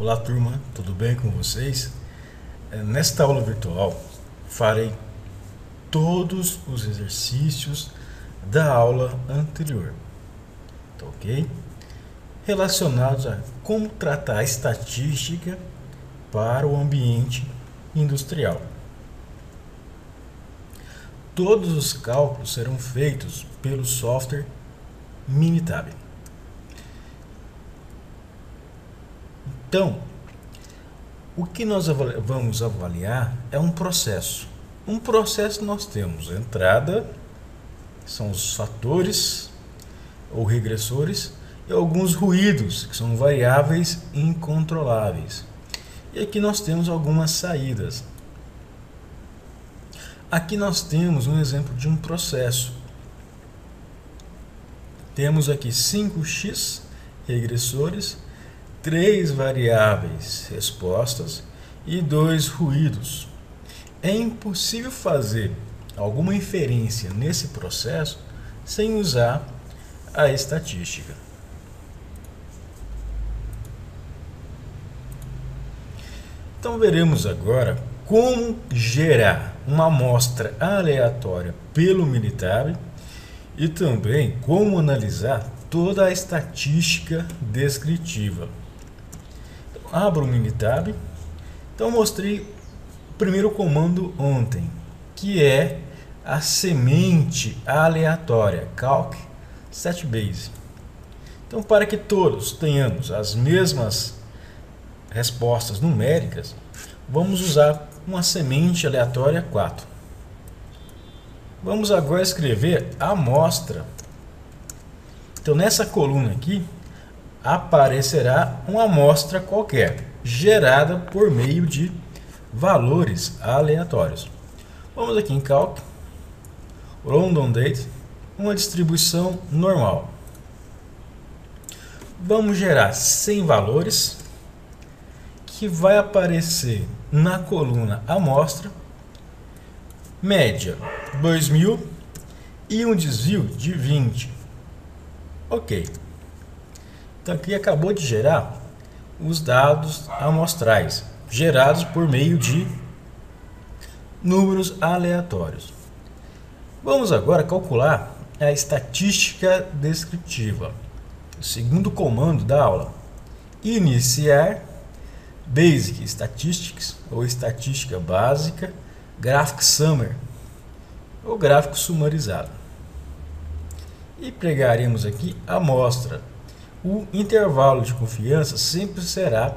Olá turma, tudo bem com vocês? Nesta aula virtual farei todos os exercícios da aula anterior, tá ok? Relacionados a como tratar a estatística para o ambiente industrial. Todos os cálculos serão feitos pelo software Minitab. Então, o que nós vamos avaliar é um processo. Um processo nós temos entrada, são os fatores ou regressores, e alguns ruídos, que são variáveis incontroláveis. E aqui nós temos algumas saídas. Aqui nós temos um exemplo de um processo. Temos aqui 5x regressores, 3 variáveis respostas e 2 ruídos. É impossível fazer alguma inferência nesse processo sem usar a estatística. Então veremos agora como gerar uma amostra aleatória pelo Minitab e também como analisar toda a estatística descritiva. Abro o Minitab. Então mostrei o primeiro comando ontem, que é a semente aleatória, calc setBase. Então, para que todos tenhamos as mesmas respostas numéricas, vamos usar uma semente aleatória 4. Vamos agora escrever a amostra. Então, nessa coluna aqui aparecerá uma amostra qualquer, gerada por meio de valores aleatórios. Vamos aqui em Calc, Random Date, uma distribuição normal. Vamos gerar 100 valores, que vai aparecer na coluna amostra, média 2000 e um desvio de 20. Ok. Então aqui acabou de gerar os dados amostrais, gerados por meio de números aleatórios. Vamos agora calcular a estatística descritiva. O segundo comando da aula. Iniciar Basic Statistics, ou estatística básica, Graphic Summary, ou gráfico sumarizado. E pegaremos aqui a amostra. O intervalo de confiança sempre será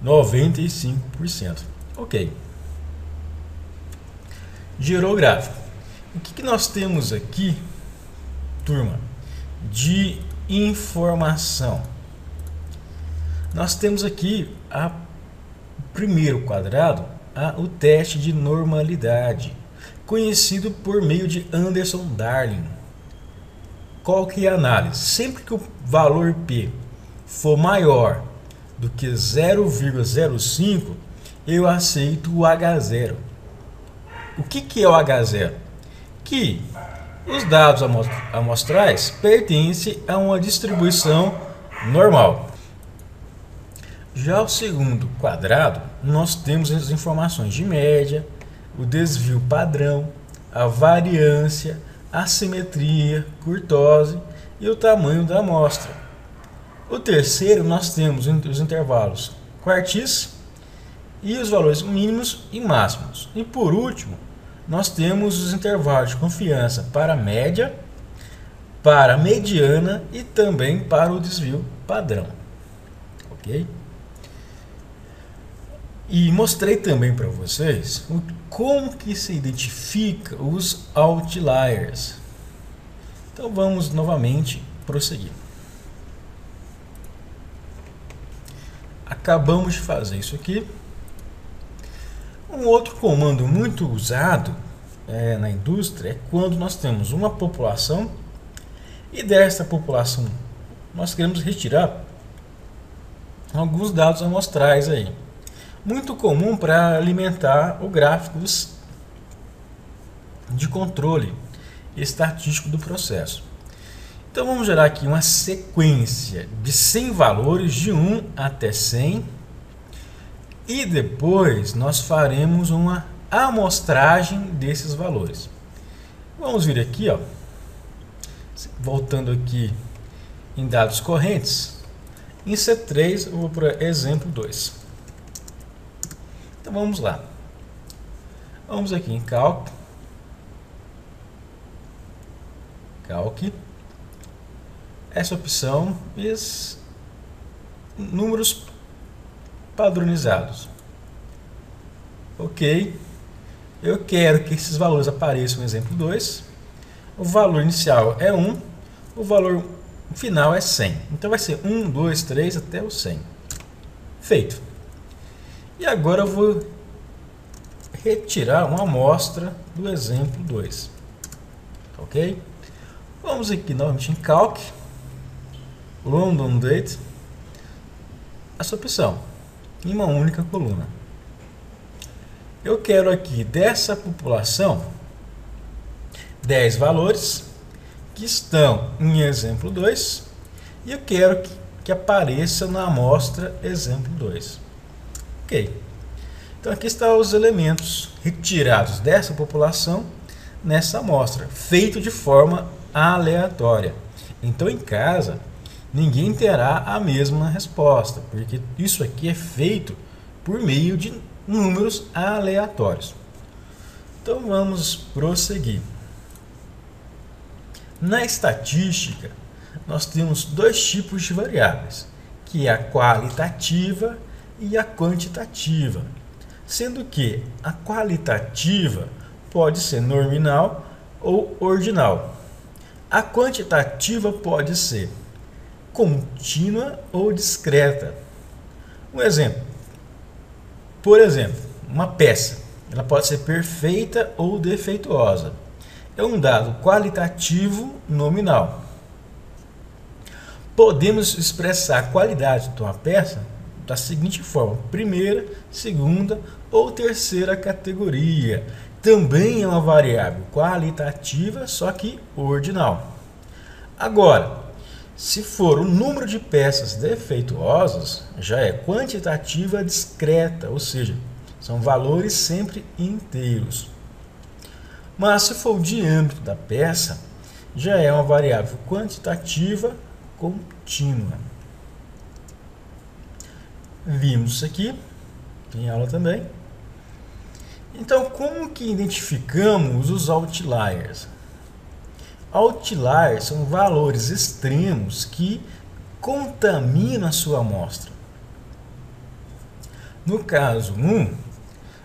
95%. Ok. Gerou o gráfico. O que nós temos aqui, turma, de informação? Nós temos aqui o primeiro quadrado, o teste de normalidade, conhecido por meio de Anderson-Darling. Qual que é a análise? Sempre que o valor P for maior do que 0,05, eu aceito o H0. O que é o H0? Que os dados amostrais pertencem a uma distribuição normal. Já o segundo quadrado, nós temos as informações de média, o desvio padrão, a variância, a simetria, curtose e o tamanho da amostra. O terceiro, nós temos os intervalos quartis e os valores mínimos e máximos. E por último, nós temos os intervalos de confiança para a média, para a mediana e também para o desvio padrão. Ok? E mostrei também para vocês como que se identifica os outliers. Então vamos novamente prosseguir. Acabamos de fazer isso aqui. Um outro comando muito usado na indústria é quando nós temos uma população e desta população nós queremos retirar alguns dados amostrais aí. Muito comum para alimentar o gráficos de controle estatístico do processo. Então vamos gerar aqui uma sequência de 100 valores de 1 até 100 e depois nós faremos uma amostragem desses valores. Vamos vir aqui, ó, voltando aqui em dados correntes, em C3 eu vou para exemplo 2. Então vamos lá. Vamos aqui em Calc, essa opção e números padronizados. Ok, eu quero que esses valores apareçam no exemplo 2. O valor inicial é 1, o valor final é 100. Então vai ser 1, 2, 3 até o 100. Feito. E agora eu vou retirar uma amostra do exemplo 2. Ok? Vamos aqui novamente em Calc, London Date, essa opção, em uma única coluna. Eu quero aqui dessa população 10 valores que estão em exemplo 2 e eu quero que apareça na amostra exemplo 2. Ok. Então aqui estão os elementos retirados dessa população nessa amostra, feito de forma aleatória. Então em casa ninguém terá a mesma resposta, porque isso aqui é feito por meio de números aleatórios. Então vamos prosseguir. Na estatística, nós temos dois tipos de variáveis, que é a qualitativa e a quantitativa, sendo que a qualitativa pode ser nominal ou ordinal. A quantitativa pode ser contínua ou discreta. Um exemplo. Por exemplo, uma peça, ela pode ser perfeita ou defeituosa. É um dado qualitativo nominal. Podemos expressar a qualidade de uma peça da seguinte forma: primeira, segunda ou terceira categoria. Também é uma variável qualitativa, só que ordinal. Agora, se for o número de peças defeituosas, já é quantitativa discreta, ou seja, são valores sempre inteiros. Mas se for o diâmetro da peça, já é uma variável quantitativa contínua. Vimos isso aqui, tem aula também. Então, como que identificamos os outliers? Outliers são valores extremos que contaminam a sua amostra. No caso 1,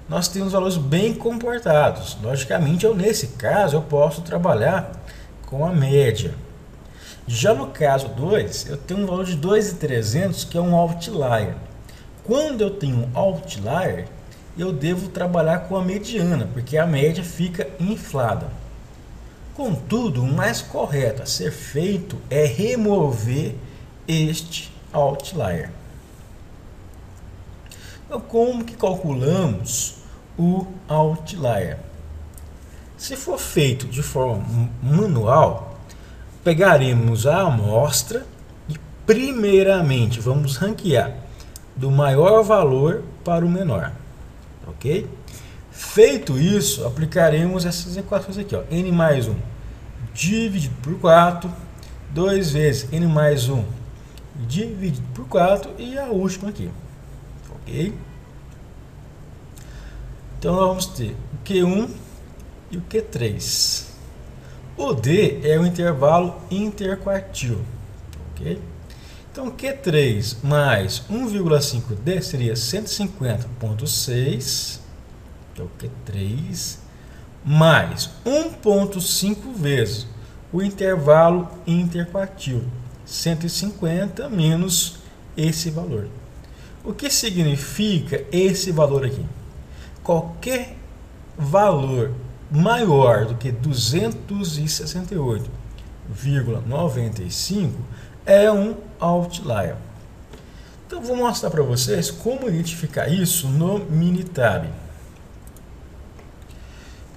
nós temos valores bem comportados. Logicamente, nesse caso, eu posso trabalhar com a média. Já no caso 2, eu tenho um valor de 2.300, que é um outlier. Quando eu tenho um outlier, eu devo trabalhar com a mediana, porque a média fica inflada. Contudo, o mais correto a ser feito é remover este outlier. Então, como que calculamos o outlier? Se for feito de forma manual, pegaremos a amostra e primeiramente vamos ranquear do maior valor para o menor. Ok? Feito isso, aplicaremos essas equações aqui, ó. N mais 1 dividido por 4, 2 vezes N mais 1 dividido por 4 e a última aqui. Ok? Então, nós vamos ter o Q1 e o Q3. O D é o intervalo interquartil. Ok? Então, Q3 mais 1,5D seria 150,6, que é o Q3, mais 1,5 vezes o intervalo interquartil, 150 menos esse valor. O que significa esse valor aqui? Qualquer valor maior do que 268,95 é um outlier. Então, vou mostrar para vocês como identificar isso no Minitab.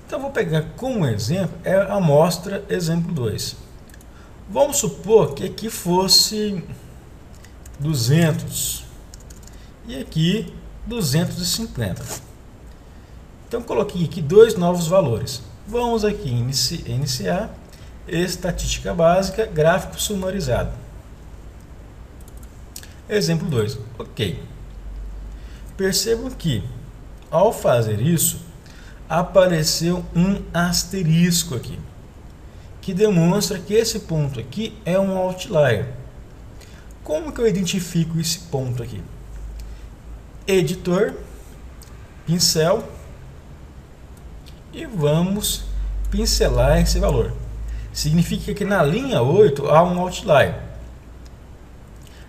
Então, vou pegar como exemplo a amostra exemplo 2. Vamos supor que aqui fosse 200 e aqui 250. Então coloquei aqui dois novos valores. Vamos aqui iniciar estatística básica, gráfico sumarizado. Exemplo 2. Ok. Percebam que ao fazer isso apareceu um asterisco aqui, que demonstra que esse ponto aqui é um outlier. Como que eu identifico esse ponto aqui? Editor, pincel, e vamos pincelar esse valor. Significa que na linha 8 há um outlier.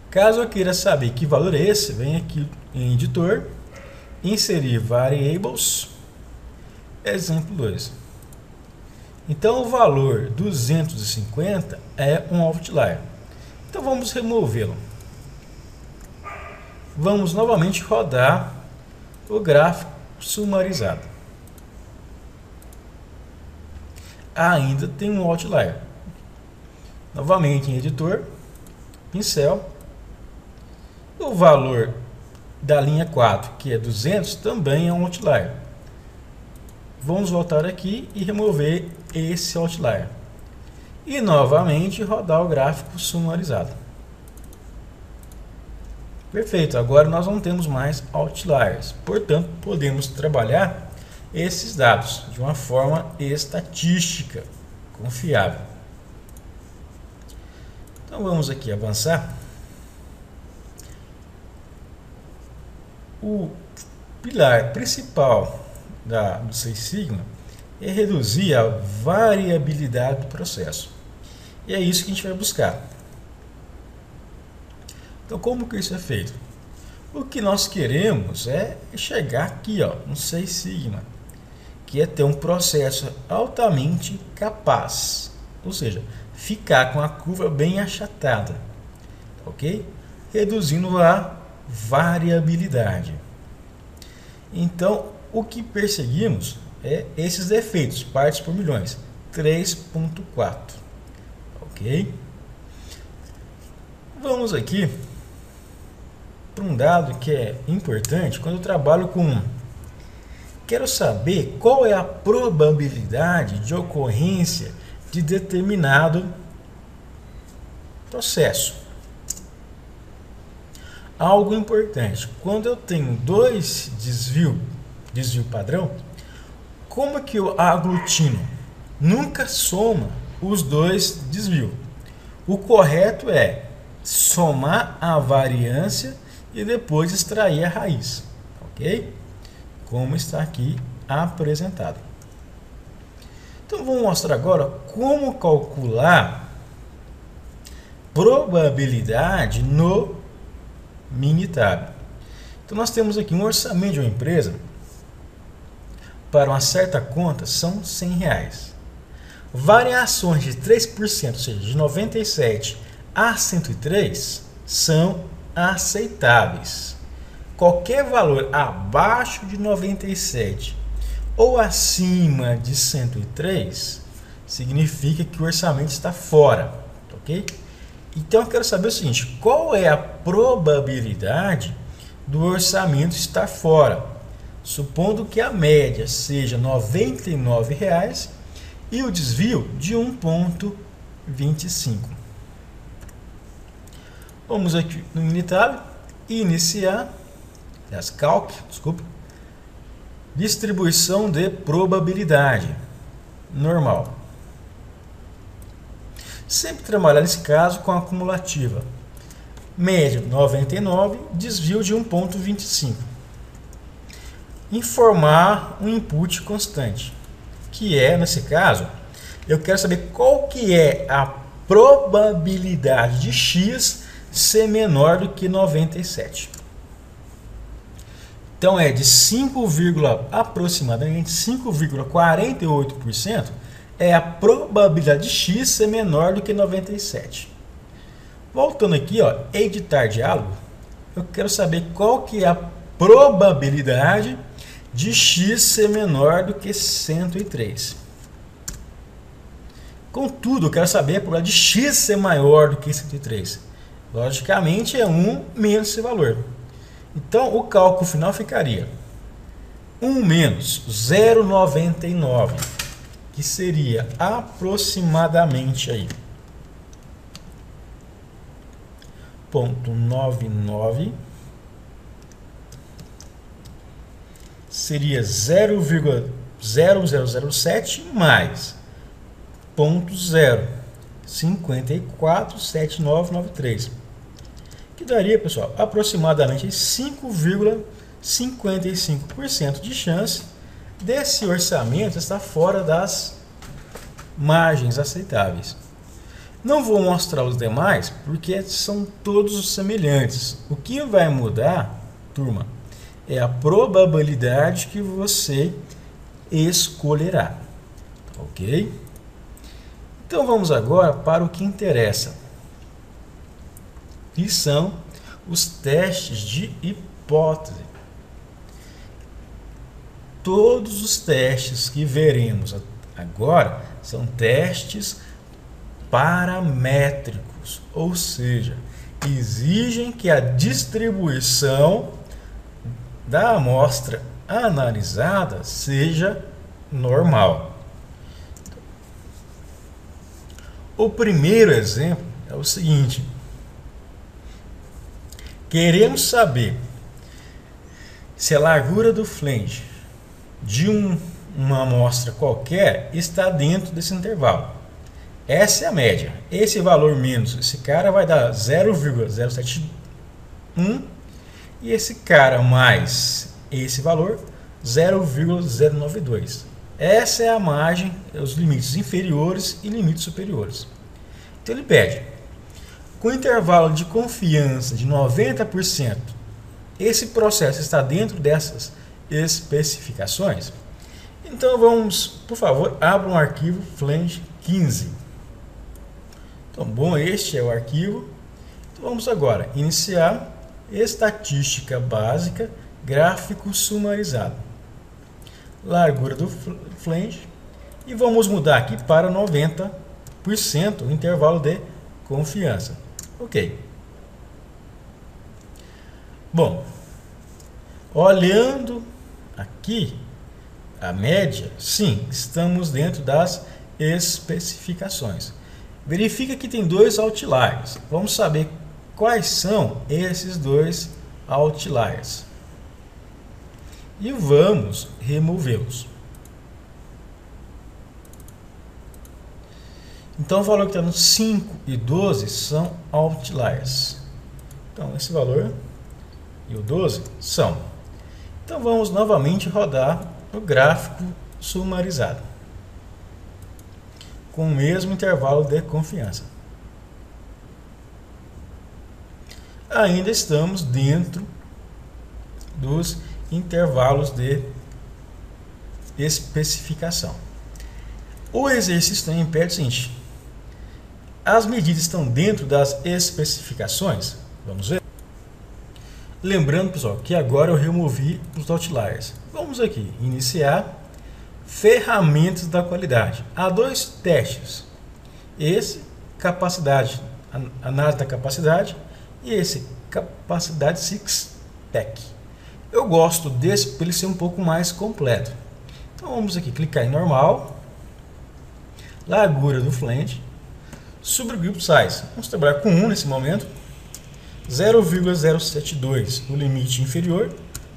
Caso eu queira saber que valor é esse, vem aqui em editor, inserir variables, exemplo 2. Então o valor 250 é um outlier. Então vamos removê-lo. Vamos novamente rodar o gráfico sumarizado. Ainda tem um outlier. Novamente em editor, pincel. O valor da linha 4, que é 200, também é um outlier. Vamos voltar aqui e remover esse outlier. E novamente rodar o gráfico sumarizado. Perfeito, agora nós não temos mais outliers. Portanto, podemos trabalhar esses dados de uma forma estatística, confiável. Então vamos aqui avançar. O pilar principal do Six Sigma é reduzir a variabilidade do processo. E é isso que a gente vai buscar. Então, como que isso é feito? O que nós queremos é chegar aqui, ó, no Six Sigma, que é ter um processo altamente capaz, ou seja, ficar com a curva bem achatada, ok? Reduzindo a variabilidade. Então, o que perseguimos é esses defeitos, partes por milhões, 3.4, ok? Vamos aqui para um dado que é importante quando eu trabalho com... Quero saber qual é a probabilidade de ocorrência de determinado processo. Algo importante, quando eu tenho dois desvio padrão, como que eu aglutino? Nunca soma os dois desvios. O correto é somar a variância e depois extrair a raiz, ok? Como está aqui apresentado. Então vamos mostrar agora como calcular probabilidade no Minitab. Então nós temos aqui um orçamento de uma empresa para uma certa conta são R$100. Variações de 3%, ou seja, de 97 a 103 são aceitáveis. Qualquer valor abaixo de 97 ou acima de 103 significa que o orçamento está fora, ok? Então eu quero saber o seguinte, qual é a probabilidade do orçamento estar fora? Supondo que a média seja R$ 99 e o desvio de 1,25. Vamos aqui no Minitab, iniciar, calc, desculpa, distribuição de probabilidade, normal. Sempre trabalhar nesse caso com a acumulativa. Média 99, desvio de 1,25. Informar um input constante, que é, nesse caso, eu quero saber qual que é a probabilidade de x ser menor do que 97. Então é de aproximadamente 5,48% é a probabilidade de x ser menor do que 97. Voltando aqui, ó, editar diálogo, eu quero saber qual que é a probabilidade de x ser menor do que 103. Contudo, eu quero saber a probabilidade de x ser maior do que 103. Logicamente é 1 menos esse valor. Então, o cálculo final ficaria 1 menos 0,99, que seria aproximadamente aí 0,99, seria 0,0007 mais 0,547993, que daria, pessoal, aproximadamente 5,55% de chance desse orçamento estar fora das margens aceitáveis. Não vou mostrar os demais porque são todos semelhantes. O que vai mudar, turma, é a probabilidade que você escolherá, ok? Então vamos agora para o que interessa, que são os testes de hipótese. Todos os testes que veremos agora são testes paramétricos, ou seja, exigem que a distribuição da amostra analisada seja normal. O primeiro exemplo é o seguinte: queremos saber se a largura do flange de uma amostra qualquer está dentro desse intervalo. Essa é a média. Esse valor menos esse cara vai dar 0,071 e esse cara mais esse valor 0,092. Essa é a margem, os limites inferiores e limites superiores. Então ele pede, com intervalo de confiança de 90%, esse processo está dentro dessas especificações? Então vamos, por favor, abra um arquivo flange 15. Então, bom, este é o arquivo. Então vamos agora iniciar estatística básica, gráfico sumarizado, largura do flange, e vamos mudar aqui para 90% o intervalo de confiança. Ok. Bom, olhando aqui a média, sim, estamos dentro das especificações. Verifica que tem dois outliers. Vamos saber quais são esses dois outliers e vamos removê-los. Então o valor que está no 5 e 12 são outliers. Então esse valor e o 12 são. Então vamos novamente rodar o gráfico sumarizado com o mesmo intervalo de confiança. Ainda estamos dentro dos intervalos de especificação. O exercício também pede o seguinte: as medidas estão dentro das especificações? Vamos ver. Lembrando, pessoal, que agora eu removi os outliers. Vamos aqui, iniciar ferramentas da qualidade. Há dois testes. Esse, capacidade, análise da capacidade, e esse, capacidade six-pack. Eu gosto desse para ele ser um pouco mais completo. Então vamos aqui clicar em normal, largura do flange, subgroup size. Vamos trabalhar com 1 nesse momento, 0,072 o limite inferior,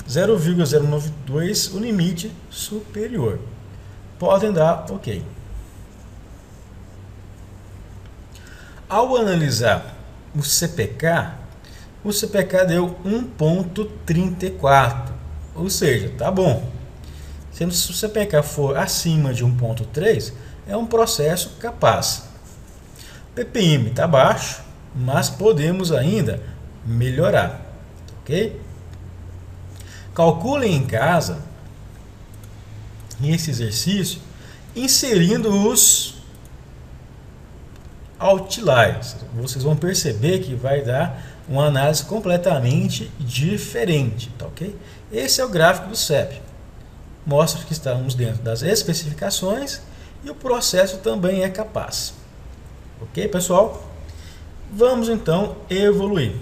0,092 o limite superior. Podem dar OK. Ao analisar o CPK deu 1,34, ou seja, tá bom. Sendo se o CPK for acima de 1,3, é um processo capaz. PPM está baixo, mas podemos ainda melhorar, ok? Calculem em casa esse exercício inserindo os outliers. Vocês vão perceber que vai dar uma análise completamente diferente, tá ok? Esse é o gráfico do CEP. Mostra que estamos dentro das especificações e o processo também é capaz. Ok, pessoal? Vamos então evoluir.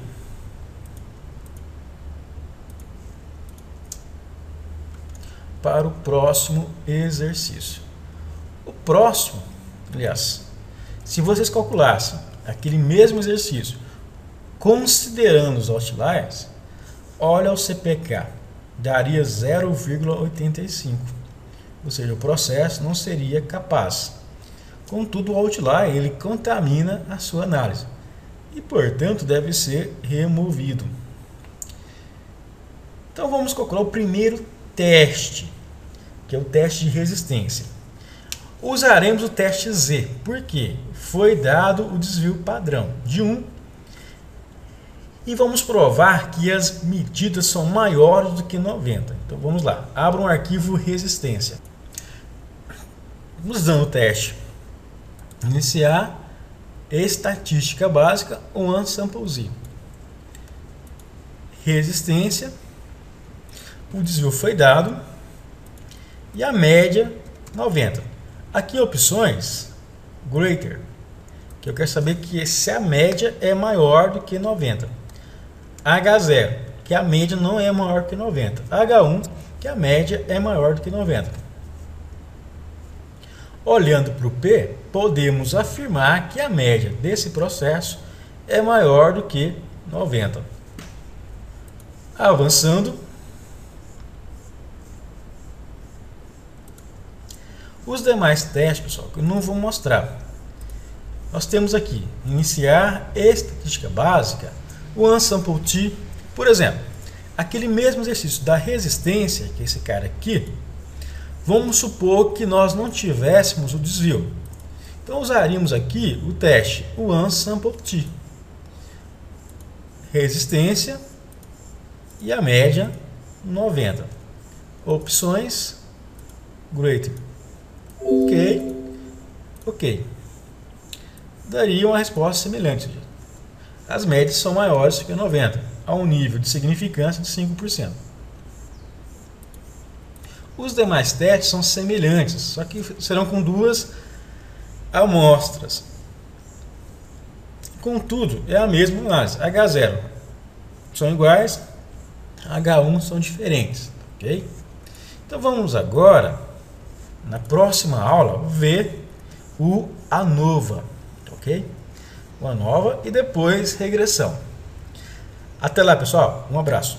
para o próximo exercício. O próximo, aliás, se vocês calculassem aquele mesmo exercício considerando os outliers, olha o CPK, daria 0,85. Ou seja, o processo não seria capaz. Contudo, o outlier ele contamina a sua análise e, portanto, deve ser removido. Então, vamos calcular o primeiro teste, que é o teste de resistência. Usaremos o teste Z, porque foi dado o desvio padrão de 1 e vamos provar que as medidas são maiores do que 90. Então, vamos lá. Abra um arquivo resistência. Usando o teste iniciar, estatística básica, one sample Z. Resistência, o desvio foi dado e a média 90. Aqui opções greater, que eu quero saber que se a média é maior do que 90. H0, que a média não é maior que 90. H1, que a média é maior do que 90. Olhando para o P, podemos afirmar que a média desse processo é maior do que 90. Avançando, os demais testes, pessoal, que eu não vou mostrar. Nós temos aqui, iniciar estatística básica, o Unsample T, por exemplo, aquele mesmo exercício da resistência, que é esse cara aqui, vamos supor que nós não tivéssemos o desvio. Então, usaríamos aqui o teste, o Unsample T. Resistência e a média 90. Opções, greater. Ok. Daria uma resposta semelhante. As médias são maiores do que 90, a um nível de significância de 5%. Os demais testes são semelhantes, só que serão com duas amostras. Contudo, é a mesma análise. H0 são iguais, H1 são diferentes. Ok? Então vamos agora, na próxima aula, ver o ANOVA. Ok? O ANOVA e depois regressão. Até lá, pessoal. Um abraço.